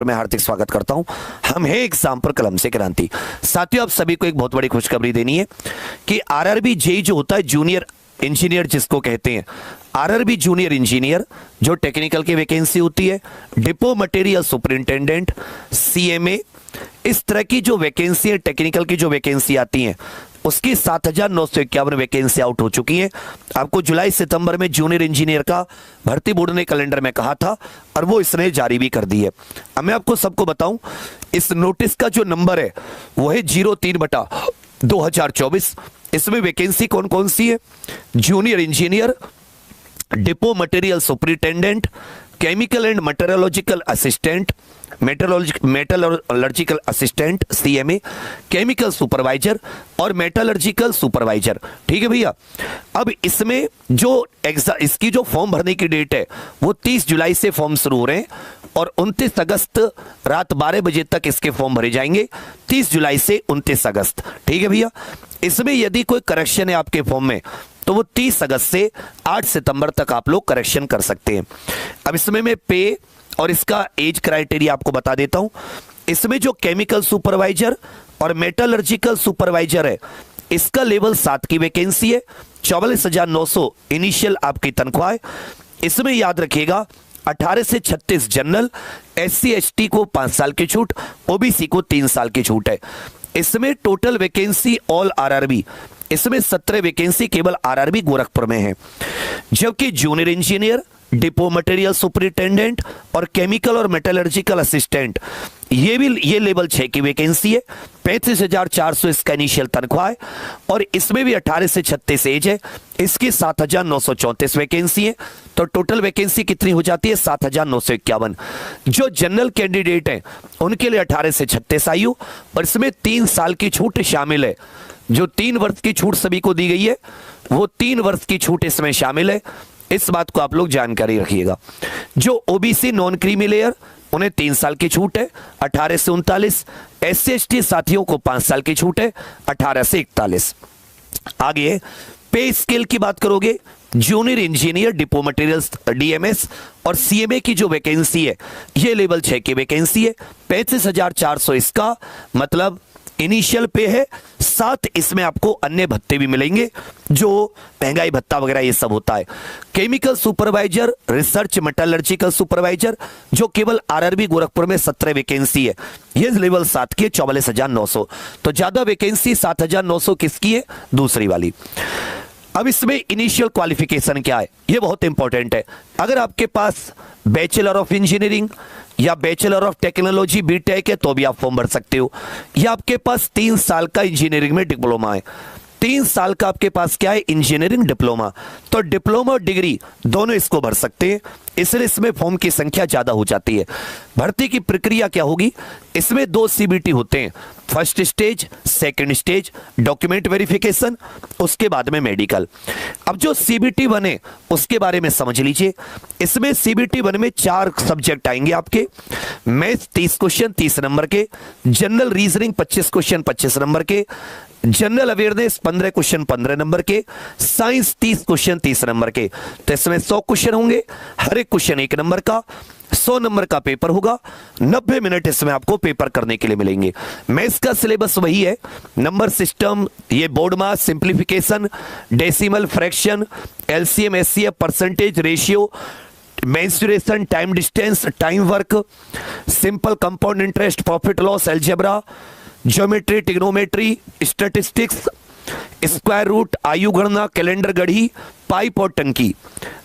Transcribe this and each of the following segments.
मैं हार्दिक स्वागत करता हूं। हम हैं एग्जाम पर कलम से क्रांति। साथियों, आप सभी को एक बहुत बड़ी खुशखबरी देनी है कि आरआरबी जेई जो होता है जूनियर इंजीनियर जिसको कहते हैं, आरआरबी जूनियर इंजीनियर जो टेक्निकल की वैकेंसी होती है, डिपो मटेरियल सुपरिंटेंडेंट, सीएमए, इस तरह की जो वैकेंसी है, टेक्निकल की जो वैकेंसी आती हैं, उसकी 7,951 वैकेंसी आउट हो चुकी है। आपको जुलाई सितंबर में जूनियर इंजीनियर का भर्ती बोर्ड ने कैलेंडर में कहा था और वो इसने जारी भी कर दी है। अब मैं आपको सबको बताऊं, इस नोटिस का जो नंबर है वो है 03/2024। इसमें वैकेंसी कौन कौन सी है? Junior engineer, depot material superintendent, chemical and meteorological assistant, metallurgical assistant CMA, chemical supervisor और मेटलर्जिकल सुपरवाइजर। ठीक है भैया। अब इसमें जो इसकी जो फॉर्म भरने की डेट है वो 30 जुलाई से फॉर्म शुरू हो रहे हैं और 29 अगस्त रात 12 बजे तक इसके फॉर्म भरे जाएंगे। 30 जुलाई से 29 अगस्त। ठीक है भैया। इसमें यदि कोई करेक्शन है आपके फॉर्म में तो वो 30 अगस्त से 8 सितंबर तक आप लोग करेक्शन कर सकते हैं। अब इसमें मैं पे और इसका एज क्राइटेरिया आपको बता देता हूं। इसमें जो केमिकल सुपरवाइजर और मेटलर्जिकल सुपरवाइजर है, इसका लेवल 7 की वैकेंसी है। 44,900 इनिशियल आपकी तनख्वाह है। इसमें याद रखिएगा 18 से 36 जनरल, SC ST को 5 साल की छूट, OBC को 3 साल की छूट है। इसमें टोटल वैकेंसी ऑल आरआरबी, इसमें 17 वैकेंसी केवल आरआरबी गोरखपुर में है। जबकि junior engineer, depot material superintendent और केमिकल और मेटलर्जिकल असिस्टेंट, ये लेवल 6 की वैकेंसी है। 35,400 इसका इनिशियल तनख्वाह है और इसमें भी 18 से 36 एज है। इसकी 7,934 वैकेंसी है। तो टोटल वैकेंसी कितनी हो जाती है? 7,951। जो जनरल कैंडिडेट हैं उनके लिए 18 से 36 आयु और इसमें 3 साल की छूट शामिल है। जो 3 वर्ष की छूट सभी को दी गई है वो 3 वर्ष की छूट इसमें शामिल है। इस बात को आप लोग जानकारी रखिएगा। जो ओबीसी नॉन क्रीमी लेयर, उन्हें 3 साल की छूट है 18 से 39। SC ST साथियों को 5 साल की छूट है 18 से 41। आगे पे स्केल की बात करोगे, junior engineer, depot materials, DMS और CMA की जो वैकेंसी है ये लेवल 6 की वैकेंसी है। 35,400 इसका मतलब इनिशियल पे है। साथ इसमें आपको अन्य भत्ते भी मिलेंगे, जो महंगाई भत्ता वगैरह ये सब होता है। Chemical supervisor, research metallurgical supervisor, जो केवल आरआरबी गोरखपुर में 17 वैकेंसी है, ये लेवल 7 की है, 44,900। तो ज्यादा वैकेंसी 7,900 किसकी है? दूसरी वाली। अब इसमें इनिशियल क्वालिफिकेशन क्या है, ये बहुत इंपॉर्टेंट है। अगर आपके पास बैचलर ऑफ इंजीनियरिंग या बैचलर ऑफ टेक्नोलॉजी बीटेक है तो भी आप फॉर्म भर सकते हो। या आपके पास 3 साल का इंजीनियरिंग में डिप्लोमा है, 3 साल का आपके पास क्या है? Engineering diploma. तो डिप्लोमा और डिग्री दोनों इसको भर सकते हैं, इसलिए इसमें फॉर्म की संख्या ज्यादा हो जाती है। भर्ती की प्रक्रिया क्या होगी? इसमें 2 CBT होते हैं, first stage, second stage, document verification, उसके बाद में मेडिकल। अब जो CBT 1 है उसके बारे में समझ लीजिए। इसमें CBT 1 में 4 सब्जेक्ट आएंगे आपके। मैथ्स 30 क्वेश्चन 30 नंबर के, जनरल रीजनिंग 25 क्वेश्चन 25 नंबर के, जनरल अवेयरनेस 15 क्वेश्चन 15 नंबर के, साइंस 30 क्वेश्चन 30 नंबर के। तो इसमें 100 क्वेश्चन होंगे, हर एक क्वेश्चन 1 नंबर का, 100 नंबर का पेपर होगा। 90 मिनट इसमें आपको पेपर करने के लिए मिलेंगे। मैथ्स का सिलेबस वही है, नंबर सिस्टम, ये BODMAS, simplification, decimal, fraction, LCM SCF, percentage, ratio, mensuration, time distance, time work, simple compound interest, profit loss, algebra, geometry, trigonometry, statistics, square root, आयु गणना, कैलेंडर गढ़ी, पाइप और टंकी।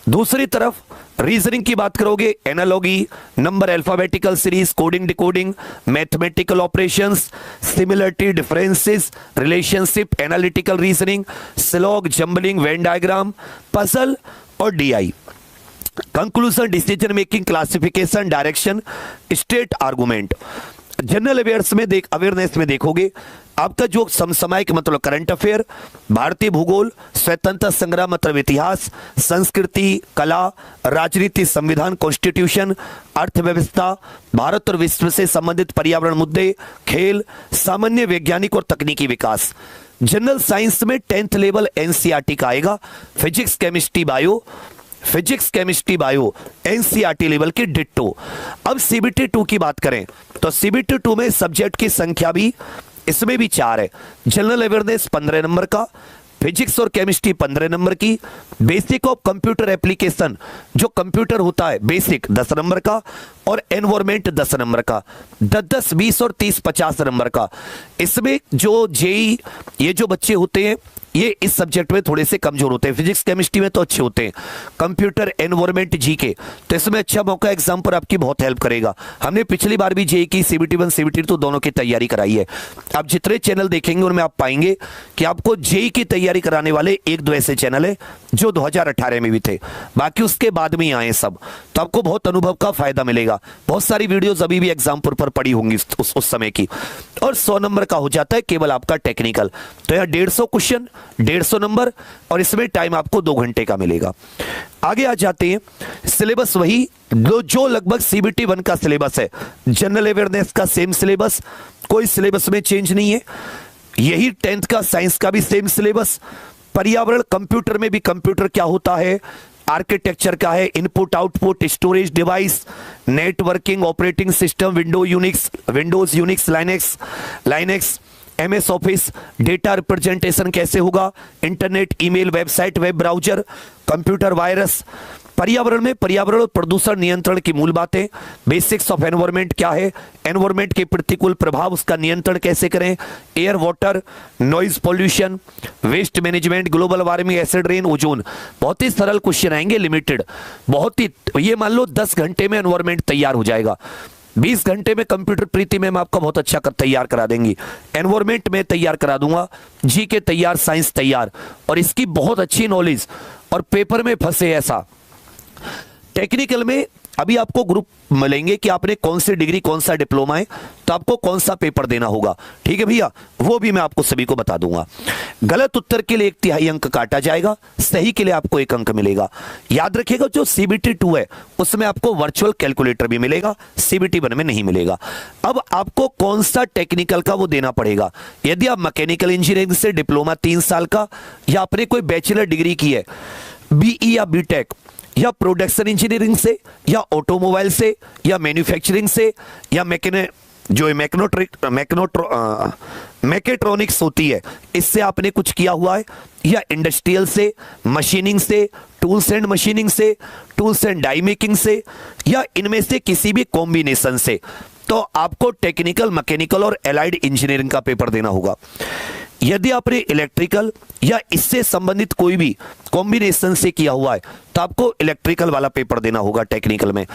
दूसरी तरफ रीजनिंग की बात करोगे, analogy, number, alphabetical series, coding, decoding, mathematical operations, similarity, differences, relationship, analytical reasoning, slog, jumbling, Venn diagram, puzzle और DI। Conclusion, decision making, classification, direction, state argument. General awareness में देखोगे आपका जो समसामयिक मतलब करंट अफेयर, भारतीय भूगोल, स्वतंत्रता संग्राम मतलब इतिहास, संस्कृति, कला, राजनीति, संविधान, कॉन्स्टिट्यूशन, अर्थव्यवस्था, भारत और विश्व से संबंधित पर्यावरण मुद्दे, खेल, सामान्य वैज्ञानिक और तकनीकी विकास। जनरल साइंस में 10th लेवल NCERT का आएगा, physics, chemistry, bio, physics chemistry bio NCERT level की डिट्टो। अब सीबीटी 2 की बात करें तो सीबीटी 2 में सब्जेक्ट की संख्या भी इसमें भी 4 है। जनरल अवेयरनेस 15 नंबर का, फिजिक्स और केमिस्ट्री 15 नंबर की, बेसिक ऑफ कंप्यूटर एप्लीकेशन जो कंप्यूटर होता है बेसिक 10 नंबर का, और एनवायरमेंट 10 नंबर का। 10, 20 और 30, 50 नंबर का। इसमें जो जेई ये जो बच्चे होते हैं ये इस सब्जेक्ट में थोड़े से कमजोर होते हैं, फिजिक्स केमिस्ट्री में तो अच्छे होते हैं, कंप्यूटर एनवायरमेंट जीके तो इसमें अच्छा मौका एग्जाम पर आपकी बहुत हेल्प करेगा। हमने पिछली बार भी जेई की सीबीटी 1 सीबीटी 2 दोनों की तैयारी कराई है। आप जितने चैनल देखेंगे उनमें आप पाएंगे कि आपको जेई की तैयारी कराने वाले 1-2 ऐसे चैनल है जो 2018 में भी थे, बाकी उसके बाद में ही आए सब। तो आपको बहुत अनुभव का फायदा मिलेगा। बहुत सारी वीडियोस अभी भी एग्जाम पर पड़ी होंगी उस समय की। और 100 नंबर का हो जाता है केवल आपका टेक्निकल। तो यहाँ 150 क्वेश्चन 150 नंबर, और इसमें टाइम आपको 2 घंटे का मिलेगा। आगे आ जाते हैं, सिलेबस वही जो लगभग सीबीटी 1 का सिलेबस है, जनरल अवेयरनेस का सेम सिलेबस, कोई सिलेबस में चेंज नहीं है। यही 10th का साइंस का भी सेम सिलेबस। पर्यावरण कंप्यूटर में भी कंप्यूटर क्या होता है, आर्किटेक्चर क्या है, input output, storage device, networking, operating system, Windows Unix, Linux, MS office, data representation कैसे होगा, internet, email, website, web browser, computer virus. पर्यावरण में पर्यावरण और प्रदूषण नियंत्रण की मूल बातें, बेसिक्स ऑफ एनवायरमेंट क्या है, एनवायरमेंट के प्रतिकूल प्रभाव उसका नियंत्रण कैसे करें, air water, noise pollution, waste management, global warming, acid rain, ozone. बहुत ही सरल क्वेश्चन आएंगे, लिमिटेड, बहुत ही, ये मान लो 10 घंटे में एनवायरमेंट तैयार हो जाएगा, 20 घंटे में कंप्यूटर प्रीति में आपका बहुत अच्छा तैयार करा देंगी, एनवायरमेंट में तैयार करा दूंगा, जी के तैयार, साइंस तैयार, और इसकी बहुत अच्छी नॉलेज, और पेपर में फंसे ऐसा। टेक्निकल में अभी आपको ग्रुप मिलेंगे कि आपने कौन सी डिग्री, कौन सा डिप्लोमा है, तो आपको कौन सा पेपर देना होगा, ठीक है भैया, वो भी मैं आपको सभी को बता दूंगा। गलत उत्तर के लिए 1/3 अंक काटा जाएगा, सही के लिए आपको 1 अंक मिलेगा। याद रखिएगा जो सीबीटी 2 है उसमें आपको वर्चुअल कैलकुलेटर भी मिलेगा, सीबीटी 1 में नहीं मिलेगा। अब आपको कौन सा टेक्निकल का वो देना पड़ेगा। यदि आप मैकेनिकल इंजीनियरिंग से डिप्लोमा 3 साल का, या आपने कोई बैचलर डिग्री की है, बीई या बीटेक, या प्रोडक्शन इंजीनियरिंग से, या ऑटोमोबाइल से, या मैन्युफैक्चरिंग से, या मैकेट्रॉनिक्स होती है इससे आपने कुछ किया हुआ है, या इंडस्ट्रियल से, मशीनिंग से, टूल्स एंड मशीनिंग से, टूल्स एंड डाई मेकिंग से, या इनमें से किसी भी कॉम्बिनेशन से, तो आपको टेक्निकल, मैकेनिकल और एलाइड इंजीनियरिंग का पेपर देना होगा। यदि आपने इलेक्ट्रिकल या इससे संबंधित कोई भी कॉम्बिनेशन से किया हुआ है तो आपको इलेक्ट्रिकल वाला पेपर देना होगा टेक्निकल में।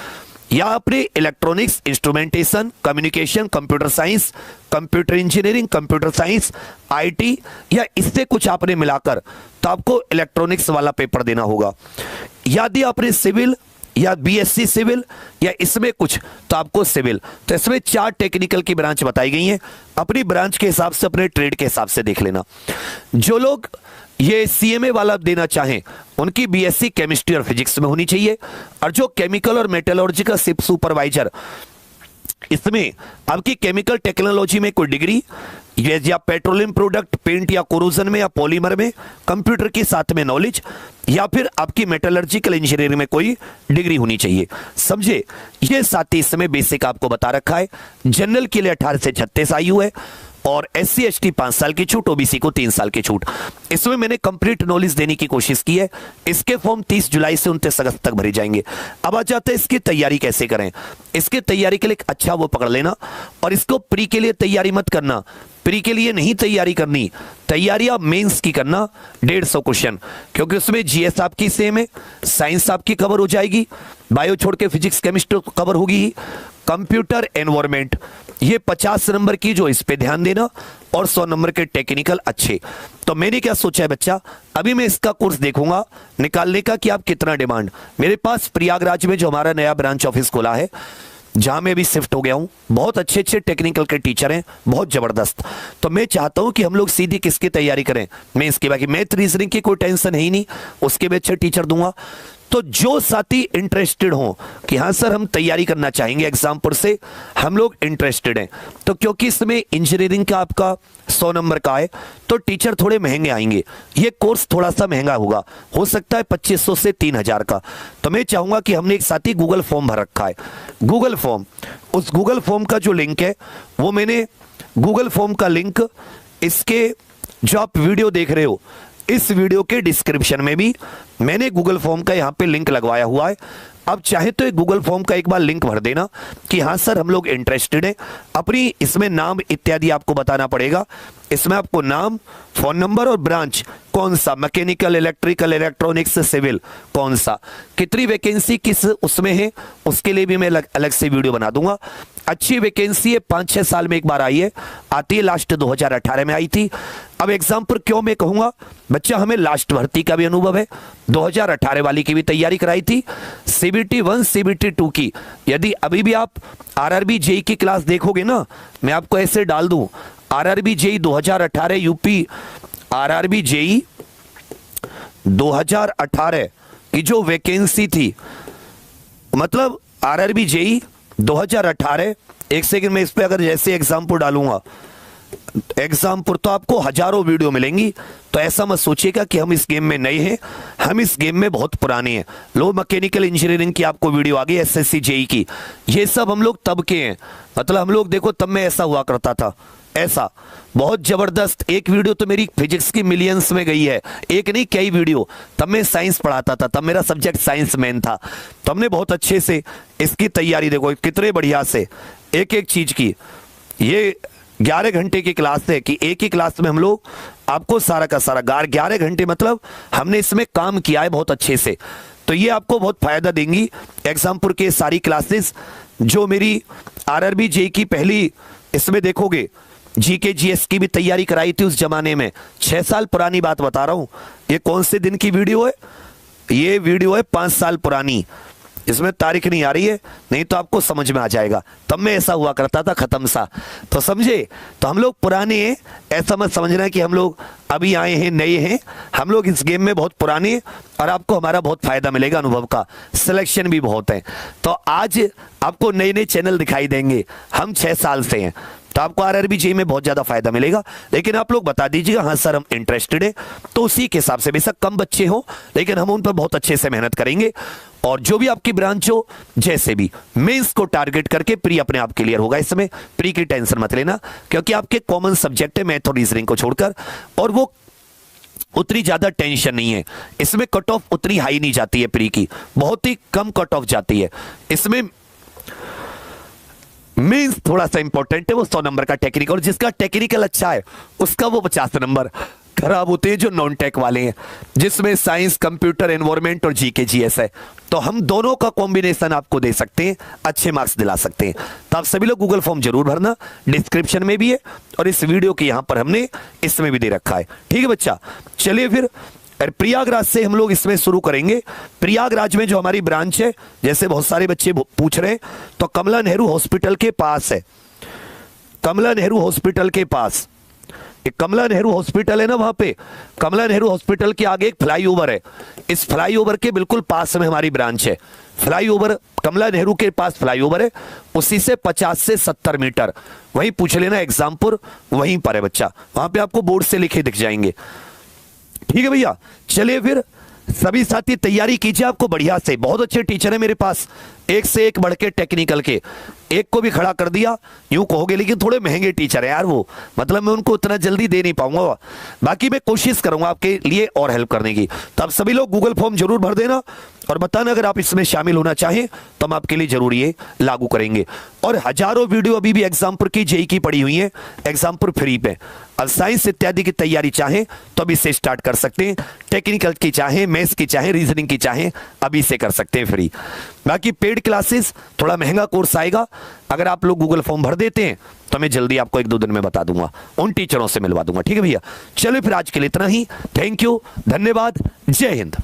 या आपने electronics, instrumentation, communication, computer science, computer engineering, computer science, IT, या इससे कुछ आपने मिलाकर तो आपको इलेक्ट्रॉनिक्स वाला पेपर देना होगा। यदि आपने सिविल या बीएससी सिविल या इसमें कुछ तो आपको सिविल। तो इसमें 4 टेक्निकल की ब्रांच बताई गई हैं, अपनी ब्रांच के हिसाब से, अपने ट्रेड के हिसाब से देख लेना। जो लोग ये सीएमए वाला देना चाहें उनकी बीएससी केमिस्ट्री और फिजिक्स में होनी चाहिए, और जो केमिकल और मेटलर्जिकल शिप सुपरवाइजर, इसमें आपकी केमिकल टेक्नोलॉजी में कोई डिग्री, या पेट्रोलियम प्रोडक्ट, पेंट या कोरोजन में या पॉलीमर में, कंप्यूटर के साथ में नॉलेज, या फिर आपकी मेटलर्जिकल इंजीनियरिंग में कोई डिग्री होनी चाहिए। समझे, ये साथ ही इसमें बेसिक आपको बता रखा है। जनरल के लिए 18 से 36 आयु है, और SC ST 5 साल की छूट, ओबीसी को 3 साल की छूट। इसमें मैंने कंप्लीट नॉलेज देने की कोशिश की है। इसके फॉर्म 30 जुलाई से 29 अगस्त तक भरे जाएंगे। अब आ जाते हैं इसकी तैयारी कैसे करें। इसकी तैयारी के लिए अच्छा वो पकड़ लेना, और इसको प्री के लिए तैयारी मत करना, प्री के लिए नहीं तैयारी करनी, तैयारी आप मेंस की करना। 150 क्वेश्चन, क्योंकि उसमें जीएस आपकी सेम है, साइंस आपकी कवर हो जाएगी, बायो छोड़ के फिजिक्स केमिस्ट्री कवर होगी, कंप्यूटर एनवायरमेंट ये 50 नंबर की, जो इस पे ध्यान देना, और 100 नंबर के टेक्निकल अच्छे। तो मैंने क्या सोचा है बच्चा, अभी मैं इसका कोर्स देखूंगा निकालने का कि आप कितना डिमांड। मेरे पास प्रयागराज में जो हमारा नया ब्रांच ऑफिस खोला है, जहां मैं भी शिफ्ट हो गया हूं, बहुत अच्छे अच्छे टेक्निकल के टीचर हैं, बहुत जबरदस्त। तो मैं चाहता हूं कि हम लोग सीधी किसकी तैयारी करें, मैं इसके बाकी मैथ रीजनिंग की कोई टेंशन है ही नहीं, उसके भी अच्छे टीचर दूंगा। तो जो साथी इंटरेस्टेड हो कि हाँ सर हम तैयारी करना चाहेंगे एग्जामपुर से, हम लोग इंटरेस्टेड हैं, तो क्योंकि इसमें इंजीनियरिंग का आपका 100 नंबर का है तो टीचर थोड़े महंगे आएंगे, ये कोर्स थोड़ा सा महंगा होगा, हो सकता है 2500 से 3000 का। तो मैं चाहूंगा कि हमने एक साथी गूगल फॉर्म भर रखा है, गूगल फॉर्म, उस गूगल फॉर्म का जो लिंक है वो मैंने गूगल फॉर्म का लिंक इसके जो आप वीडियो देख रहे हो इस वीडियो के डिस्क्रिप्शन में भी मैंने गूगल फॉर्म का यहां पे लिंक लगवाया हुआ है। अब चाहे तो गूगल फॉर्म का एक बार लिंक भर देना कि हाँ सर हम लोग इंटरेस्टेड हैं, अपनी इसमें नाम इत्यादि आपको बताना पड़ेगा। इसमें आपको नाम, फोन नंबर और ब्रांच कौन सा, मैकेनिकल, इलेक्ट्रिकल, इलेक्ट्रॉनिक्स, सिविल कौन सा, कितनी वैकेंसी किस उसमें है उसके लिए भी मैं अलग से वीडियो बना दूंगा। अच्छी वैकेंसी है, 5-6 साल में एक बार आई है, आती है, लास्ट 2018 में आई थी। अब एग्जाम पर क्यों मैं कहूंगा, बच्चा हमें लास्ट भर्ती का भी अनुभव है, 2018 वाली की भी तैयारी कराई थी, CBT 1 CBT 2 की। यदि अभी भी आप RRB JEE की क्लास देखोगे ना, मैं आपको ऐसे डाल दूं RRB JEE 2018 UP RRB JEE 2018 की जो वैकेंसी थी, मतलब RRB JEE 2018, एक सेकंड में इस पे अगर जैसे एग्जाम्पल डालूंगा एग्जाम्पल तो आपको हजारों वीडियो मिलेंगी। तो ऐसा मत सोचिएगा कि हम इस गेम में नए हैं, हम इस गेम में बहुत पुराने हैं। लो मैकेनिकल इंजीनियरिंग की आपको वीडियो आ गई, SSC JEE की, ये सब हम लोग तब के हैं, मतलब हम लोग देखो तब में ऐसा हुआ करता था, ऐसा बहुत जबरदस्त। एक वीडियो तो मेरी फिजिक्स की मिलियंस में गई है, एक नहीं कई वीडियो। तब मैं साइंस पढ़ाता था, तब मेरा सब्जेक्ट साइंस मैन था, तो हमने बहुत अच्छे से इसकी तैयारी, देखो कितने बढ़िया से एक एक चीज की। ये 11 घंटे की क्लास है कि एक ही क्लास में हम लोग आपको सारा का सारा 11 घंटे, मतलब हमने इसमें काम किया है बहुत अच्छे से। तो ये आपको बहुत फायदा देंगी एग्जामपुर के सारी क्लासेस जो मेरी RRB JEE की पहली, इसमें देखोगे GK GS की भी तैयारी कराई थी उस जमाने में, 6 साल पुरानी बात बता रहा हूं। ये कौन से दिन की वीडियो है, ये वीडियो है 5 साल पुरानी, इसमें तारीख नहीं आ रही है, नहीं तो आपको समझ में आ जाएगा। तब में ऐसा हुआ करता था, खत्म सा, तो समझे। तो हम लोग पुराने हैं, ऐसा मत समझना कि हम लोग अभी आए हैं नए हैं, हम लोग इस गेम में बहुत पुराने हैं और आपको हमारा बहुत फायदा मिलेगा, अनुभव का सिलेक्शन भी बहुत है। तो आज आपको नए नए चैनल दिखाई देंगे, हम 6 साल से हैं, तो आपको RRB JEE में बहुत ज्यादा फायदा मिलेगा। लेकिन आप लोग बता दीजिएगा हाँ सर हम इंटरेस्टेड हैं, तो उसी के हिसाब से, बेशक कम बच्चे हो लेकिन हम उन पर बहुत अच्छे से मेहनत करेंगे। और जो भी आपकी ब्रांच हो, जैसे भी मेंस को टारगेट करके प्री अपने आप क्लियर होगा। इसमें प्री की टेंशन मत लेना, क्योंकि आपके कॉमन सब्जेक्ट है मैथ और रीजनिंग को छोड़कर, और वो उतनी ज्यादा टेंशन नहीं है। इसमें कट ऑफ उतनी हाई नहीं जाती है, प्री की बहुत ही कम कट ऑफ जाती है। इसमें मेंस थोड़ा सा इंपॉर्टेंट है, वो 100 नंबर का टेक्निकल, और जिसका टेक्निकल अच्छा है उसका वो 50 नंबर खराब होते हैं जो नॉन टेक वाले हैं, जिसमें साइंस, कंप्यूटर, एनवायरमेंट और GK GS है। तो हम दोनों का कॉम्बिनेशन आपको दे सकते हैं, अच्छे मार्क्स दिला सकते हैं। तो आप सभी लोग गूगल फॉर्म जरूर भरना, डिस्क्रिप्शन में भी है और इस वीडियो के यहां पर हमने इसमें भी दे रखा है। ठीक है बच्चा, चलिए फिर प्रयागराज से हम लोग इसमें शुरू करेंगे। प्रयागराज में जो हमारी ब्रांच है, जैसे बहुत सारे बच्चे पूछ रहे हैं, तो कमला नेहरू हॉस्पिटल के पास है, कमला नेहरू हॉस्पिटल के पास, एक कमला नेहरू हॉस्पिटल है ना, वहां पे कमला नेहरू हॉस्पिटल के आगे एक फ्लाईओवर है, इस फ्लाईओवर के बिल्कुल पास में हमारी ब्रांच है। फ्लाईओवर कमला नेहरू के पास फ्लाईओवर है, उसी से 50 से 70 मीटर, वहीं पूछ लेना एग्जामपुर वहीं पर है बच्चा, वहां पे आपको बोर्ड से लिखे दिख जाएंगे। ठीक है भैया, चलिए फिर सभी साथी तैयारी कीजिए, आपको बढ़िया से, बहुत अच्छे टीचर है मेरे पास, एक से एक बढ़ के टेक्निकल के, एक को भी खड़ा कर दिया यूं कहोगे, लेकिन थोड़े महंगे टीचर है यार वो, मतलब मैं उनको उतना जल्दी दे नहीं पाऊंगा, बाकी मैं कोशिश करूंगा आपके लिए और हेल्प करने की। तो आप सभी लोग गूगल फॉर्म जरूर भर देना और बताना अगर आप इसमें शामिल होना चाहें तो हम आपके लिए जरूर ये लागू करेंगे। और हजारों वीडियो अभी भी एग्जामपुर की JEE की पड़ी हुई है, एग्जामपुर फ्री पे। अब साइंस इत्यादि की तैयारी चाहें तो अभी से स्टार्ट कर सकते हैं, टेक्निकल की चाहें, मैथ्स की चाहें, रीजनिंग की चाहें, अभी से कर सकते हैं फ्री। बाकी पेड क्लासेस थोड़ा महंगा कोर्स आएगा, अगर आप लोग गूगल फॉर्म भर देते हैं तो मैं जल्दी आपको 1-2 दिन में बता दूंगा, उन टीचरों से मिलवा दूंगा। ठीक है भैया, चलिए फिर आज के लिए इतना ही। थैंक यू, धन्यवाद, जय हिंद।